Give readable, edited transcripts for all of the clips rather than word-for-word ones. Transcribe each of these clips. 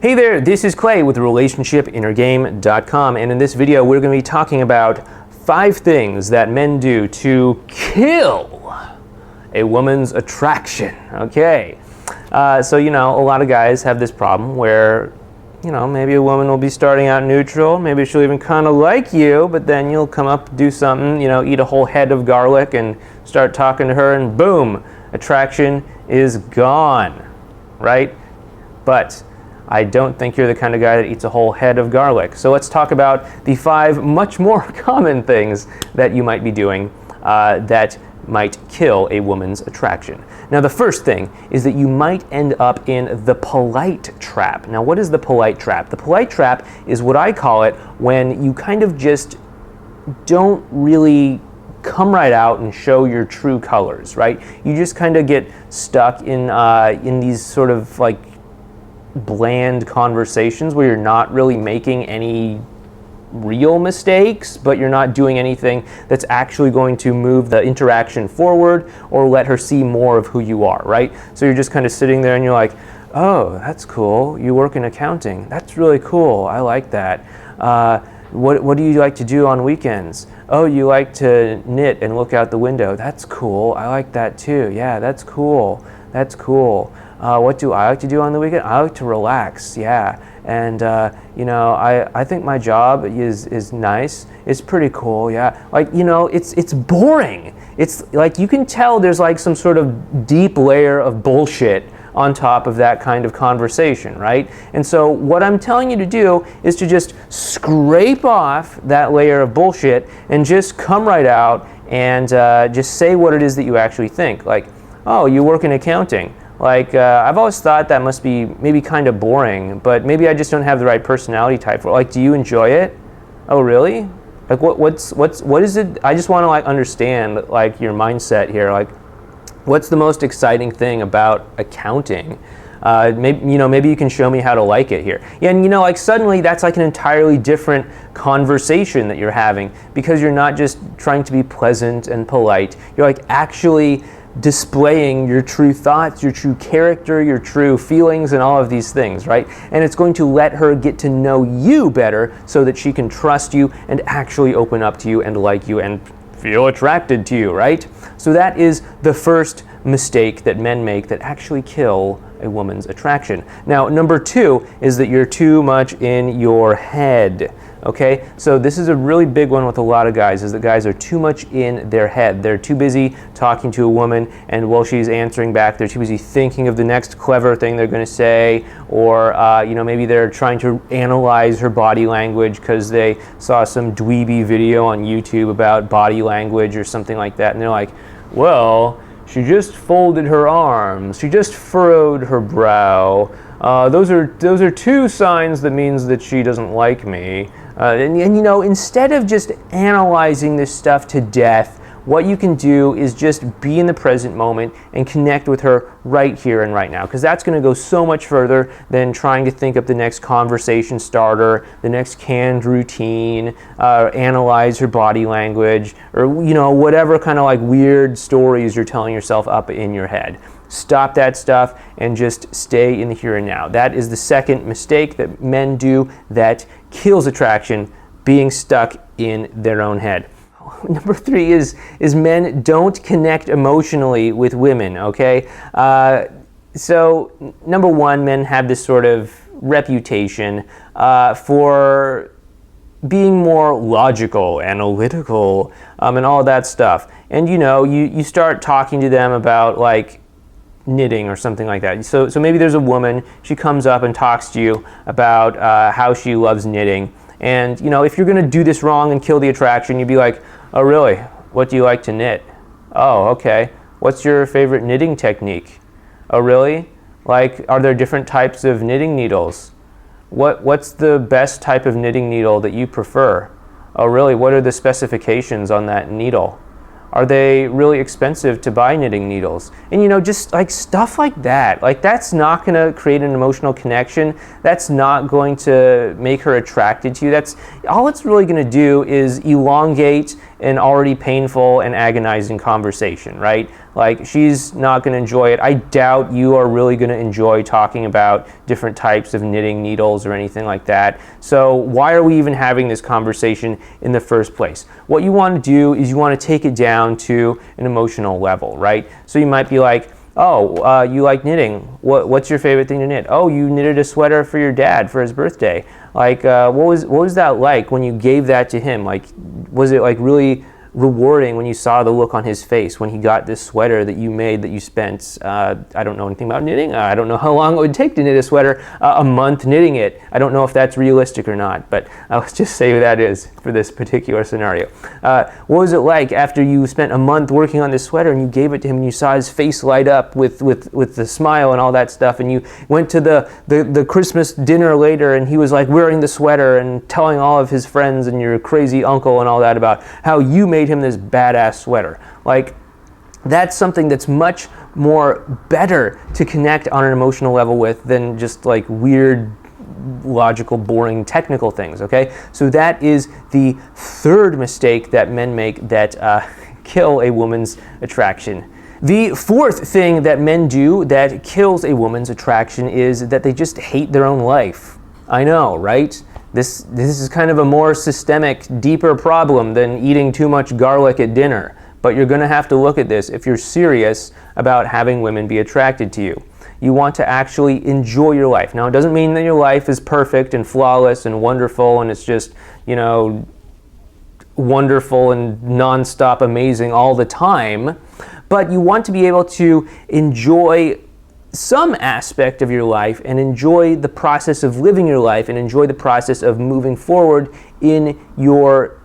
Hey there, this is Clay with RelationshipInnerGame.com, and in this video we're going to be talking about 5 things that men do to kill a woman's attraction. Okay, so a lot of guys have this problem where maybe a woman will be starting out neutral, maybe she'll even kind of like you, but then you'll come up, do something, eat a whole head of garlic and start talking to her, and boom, attraction is gone, right? But I don't think you're the kind of guy that eats a whole head of garlic. So let's talk about the 5 much more common things that you might be doing that might kill a woman's attraction. Now, the first thing is that you might end up in the polite trap. Now, what is the polite trap? The polite trap is what I call it when you kind of just don't really come right out and show your true colors, right? You just kind of get stuck in these sort of like bland conversations where you're not really making any real mistakes, but you're not doing anything that's actually going to move the interaction forward or let her see more of who you are, right? So you're just kind of sitting there and you're like, oh, that's cool. You work in accounting. That's really cool. I like that. What do you like to do on weekends? Oh, you like to knit and look out the window. That's cool. I like that too. Yeah, that's cool. That's cool. What do I like to do on the weekend? I like to relax, yeah. And I think my job is nice. It's pretty cool, yeah. Like, it's boring. It's like you can tell there's like some sort of deep layer of bullshit on top of that kind of conversation, right? And so what I'm telling you to do is to just scrape off that layer of bullshit and just come right out and just say what it is that you actually think. Like, oh, you work in accounting. Like, I've always thought that must be maybe kind of boring, but maybe I just don't have the right personality type for it. Like, do you enjoy it? Oh, really? Like, what is it? I just want to like understand like your mindset here. Like, what's the most exciting thing about accounting? Maybe you can show me how to like it here. Yeah, and like suddenly that's like an entirely different conversation that you're having because you're not just trying to be pleasant and polite. You're like actually displaying your true thoughts, your true character, your true feelings, and all of these things, right? And it's going to let her get to know you better so that she can trust you and actually open up to you and like you and feel attracted to you, right? So that is the first mistake that men make that actually kill a woman's attraction. Now, number 2 is that you're too much in your head. Okay, so this is a really big one with a lot of guys, is that guys are too much in their head. They're too busy talking to a woman, and while she's answering back, they're too busy thinking of the next clever thing they're going to say, or maybe they're trying to analyze her body language because they saw some dweeby video on YouTube about body language or something like that, and they're like, well, she just folded her arms, she just furrowed her brow. Those are 2 signs that means that she doesn't like me. Instead of just analyzing this stuff to death, what you can do is just be in the present moment and connect with her right here and right now, because that's going to go so much further than trying to think up the next conversation starter, the next canned routine, analyze her body language, or whatever kind of like weird stories you're telling yourself up in your head. Stop that stuff and just stay in the here and now. That is the second mistake that men do that kills attraction, being stuck in their own head. Number 3 is men don't connect emotionally with women, okay? So number 1, men have this sort of reputation for being more logical, analytical, and all that stuff. And you start talking to them about like knitting or something like that. So maybe there's a woman, she comes up and talks to you about how she loves knitting. And if you're going to do this wrong and kill the attraction, you'd be like, oh really? What do you like to knit? Oh, okay. What's your favorite knitting technique? Oh really? Like, are there different types of knitting needles? What's the best type of knitting needle that you prefer? Oh really? What are the specifications on that needle? Are they really expensive to buy knitting needles? And just like stuff like that. Like, that's not going to create an emotional connection. That's not going to make her attracted to you. That's all it's really going to do is elongate an already painful and agonizing conversation, right? Like, she's not going to enjoy it. I doubt you are really going to enjoy talking about different types of knitting needles or anything like that. So why are we even having this conversation in the first place? What you want to do is you want to take it down to an emotional level, right? So you might be like, oh, you like knitting. What's your favorite thing to knit? Oh, you knitted a sweater for your dad for his birthday. Like, what was that like when you gave that to him? Like, was it like really rewarding when you saw the look on his face when he got this sweater that you made, that you spent, I don't know anything about knitting. I don't know how long it would take to knit a sweater, a month knitting it. I don't know if that's realistic or not, but let's just say that is for this particular scenario. What was it like after you spent a month working on this sweater and you gave it to him and you saw his face light up with the smile and all that stuff, and you went to the Christmas dinner later and he was like wearing the sweater and telling all of his friends and your crazy uncle and all that about how you made him this badass sweater. Like, that's something that's much more better to connect on an emotional level with than just like weird, logical, boring, technical things, okay? So that is the third mistake that men make that kill a woman's attraction. The fourth thing that men do that kills a woman's attraction is that they just hate their own life. I know, right? This is kind of a more systemic, deeper problem than eating too much garlic at dinner. But you're going to have to look at this if you're serious about having women be attracted to you. You want to actually enjoy your life. Now, it doesn't mean that your life is perfect and flawless and wonderful and it's just, you know, wonderful and nonstop amazing all the time. But you want to be able to enjoy some aspect of your life and enjoy the process of living your life and enjoy the process of moving forward in your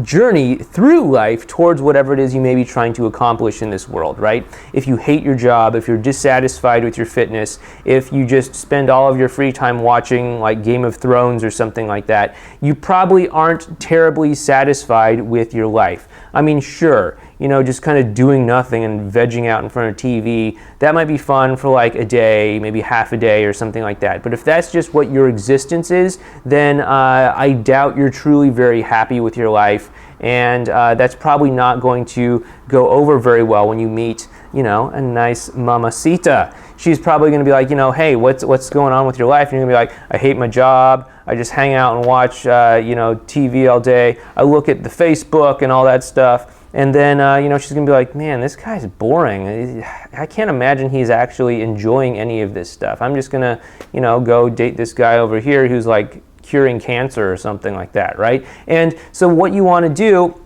journey through life towards whatever it is you may be trying to accomplish in this world, right? If you hate your job, if you're dissatisfied with your fitness, if you just spend all of your free time watching like Game of Thrones or something like that, you probably aren't terribly satisfied with your life. I mean, sure, you know, just kind of doing nothing and vegging out in front of TV, that might be fun for like a day, maybe half a day or something like that. But if that's just what your existence is, then I doubt you're truly very happy with your life. And that's probably not going to go over very well when you meet, you know, a nice mamacita. She's probably going to be like, you know, hey, what's going on with your life? And you're going to be like, I hate my job. I just hang out and watch, you know, TV all day. I look at the Facebook and all that stuff. And then, you know, she's going to be like, man, this guy's boring. I can't imagine he's actually enjoying any of this stuff. I'm just going to, you know, go date this guy over here who's like curing cancer or something like that, right? And so what you want to do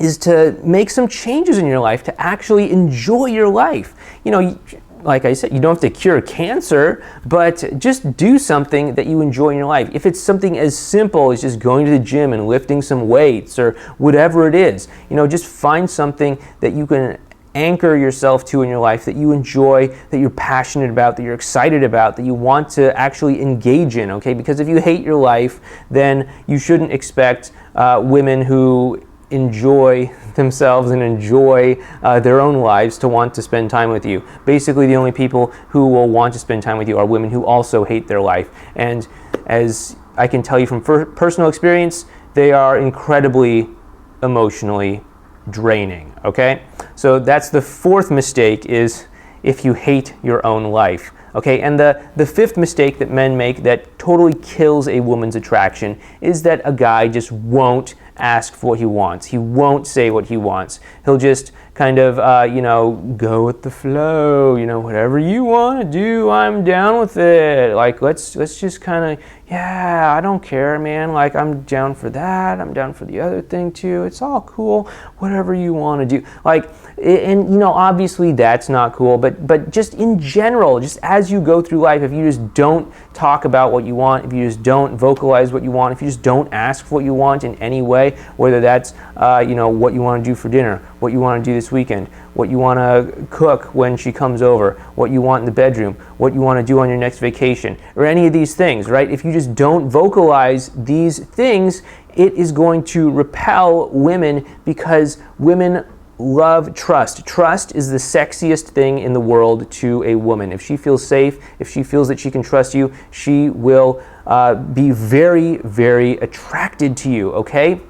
is to make some changes in your life to actually enjoy your life. You know, like I said, you don't have to cure cancer, but just do something that you enjoy in your life. If it's something as simple as just going to the gym and lifting some weights or whatever it is, you know, just find something that you can anchor yourself to in your life that you enjoy, that you're passionate about, that you're excited about, that you want to actually engage in, okay? Because if you hate your life, then you shouldn't expect women who enjoy themselves and enjoy their own lives to want to spend time with you. Basically, the only people who will want to spend time with you are women who also hate their life. And as I can tell you from personal experience, they are incredibly emotionally draining, okay? So that's the fourth mistake, is if you hate your own life. Okay, and the fifth mistake that men make that totally kills a woman's attraction is that a guy just won't ask for what he wants. He won't say what he wants. He'll just kind of, you know, go with the flow. You know, whatever you want to do, I'm down with it. Like, let's just kind of, yeah, I don't care, man. Like, I'm down for that. I'm down for the other thing too. It's all cool. Whatever you want to do. Like, and you know, obviously that's not cool. But just in general, just as you go through life, if you just don't talk about what you want, if you just don't vocalize what you want, if you just don't ask for what you want in any way, whether that's you know, what you want to do for dinner, what you want to do this weekend, what you want to cook when she comes over, what you want in the bedroom, what you want to do on your next vacation, or any of these things, right? If you just don't vocalize these things, it is going to repel women, because women love trust. Trust is the sexiest thing in the world to a woman. If she feels safe, if she feels that she can trust you, she will be very, very attracted to you, okay?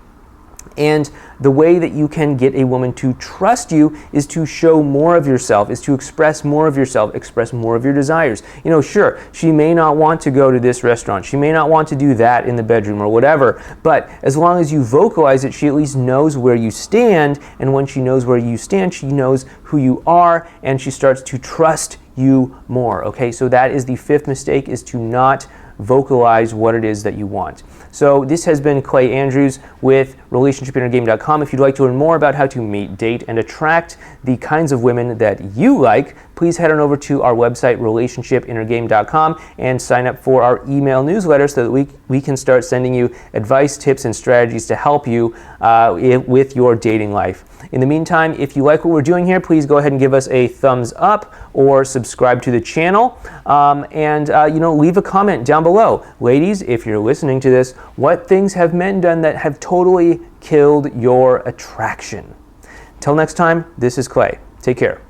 And the way that you can get a woman to trust you is to show more of yourself, is to express more of yourself, express more of your desires. You know, sure, she may not want to go to this restaurant, she may not want to do that in the bedroom or whatever, but as long as you vocalize it, she at least knows where you stand, and when she knows where you stand, she knows who you are, and she starts to trust you more, okay? So that is the fifth mistake, is to not vocalize what it is that you want. So this has been Clay Andrews with RelationshipInnerGame.com. If you'd like to learn more about how to meet, date, and attract the kinds of women that you like, please head on over to our website, RelationshipInnerGame.com, and sign up for our email newsletter so that we can start sending you advice, tips, and strategies to help you with your dating life. In the meantime, if you like what we're doing here, please go ahead and give us a thumbs up or subscribe to the channel, and leave a comment down below. Ladies, if you're listening to this, what things have men done that have totally killed your attraction? Till next time, this is Clay. Take care.